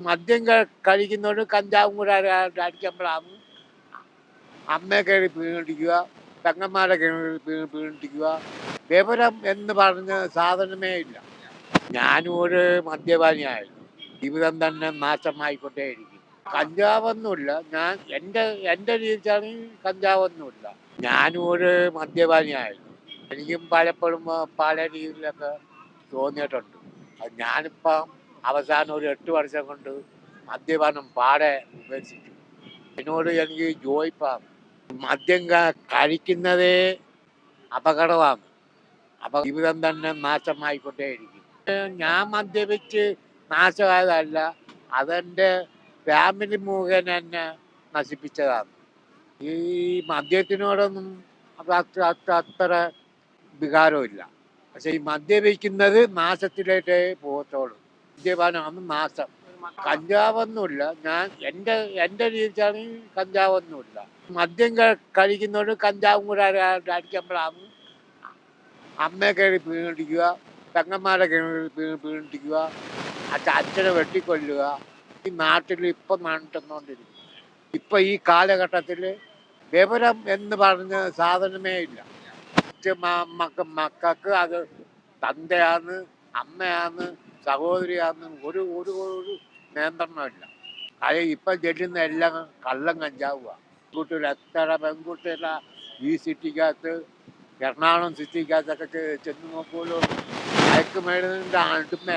മദ്യം കഴിക്കുന്നോണ്ട് കഞ്ചാവും കൂടെ അടിക്കുമ്പോഴാണ് അമ്മയെ കയറി പീഡിക്കുക, പെങ്ങന്മാരെ കയറി പീഡിക്കുക. വിവരം എന്ന് പറഞ്ഞ സാധനമേ ഇല്ല. ഞാനും ഒരു മദ്യപാനിയായിരുന്നു. ജീവിതം തന്നെ നാശമായിക്കൊണ്ടേയിരിക്കും. കഞ്ചാവൊന്നുമില്ല. എൻ്റെ രീതിക്കാണെങ്കിൽ കഞ്ചാവൊന്നുമില്ല. ഞാനും ഒരു മദ്യപാനിയായിരുന്നു. എനിക്കും പലപ്പോഴും പല രീതിയിലൊക്കെ തോന്നിയിട്ടുണ്ട്. അത് ഞാനിപ്പം അവസാനം ഒരു 8 വർഷം കൊണ്ട് മദ്യപാനം പാടെ ഉപേക്ഷിച്ചു. അതിനോട് എനിക്ക് യോജിപ്പാണ്. മദ്യം കഴിക്കുന്നതേ അപകടമാണ്. അപ്പം ജീവിതം തന്നെ നാശമായിക്കൊണ്ടേയിരിക്കും. ഞാൻ മദ്യപിച്ച് നാശമായതല്ല, അതെൻ്റെ ഫാമിലി മുഖേന എന്നെ നശിപ്പിച്ചതാണ്. ഈ മദ്യത്തിനോടൊന്നും അത്ര വികാരമില്ല. പക്ഷെ ഈ മദ്യപിക്കുന്നത് നാശത്തിലേക്കേ പോകത്തുള്ളൂ. മദ്യപാനമാണ് നാശം. കഞ്ചാവൊന്നുമില്ല. എൻ്റെ രീതിക്കാണെങ്കിൽ കഞ്ചാവൊന്നുമില്ല. മദ്യം കഴിക്കുന്നോണ്ട് കഞ്ചാവും കൂടെ അടിക്കുമ്പോഴാണ് അമ്മയെ കയറി പീഡിക്കുക, പെങ്ങന്മാരെ കയറി പീഡിക്കുക, അച്ഛനെ വെട്ടിക്കൊല്ലുക. ഈ നാട്ടിൽ ഇപ്പം നടന്നുകൊണ്ടിരിക്കും. ഇപ്പം ഈ കാലഘട്ടത്തിൽ വിവരം എന്ന് പറഞ്ഞ സാധനമേ ഇല്ല. മക്കൾക്ക് അത് തന്തയാന്ന്, അമ്മയാന്ന്, സഹോദരിയാന്ന് ഒരു ഒരു ഒരു നിയന്ത്രണമില്ല. അത് ഇപ്പം ചെല്ലുന്ന എല്ലാം കള്ളം കഞ്ചാവുക. പെൺകുട്ടികൾ എത്ര പെൺകുട്ടികളാ ഈ സിറ്റിക്കകത്ത്, എറണാകുളം സിറ്റിക്കകത്തൊക്കെ ചെന്ന് നോക്കുമല്ലോ, മയക്കുമരുന്നിൻ്റെ അടിമ.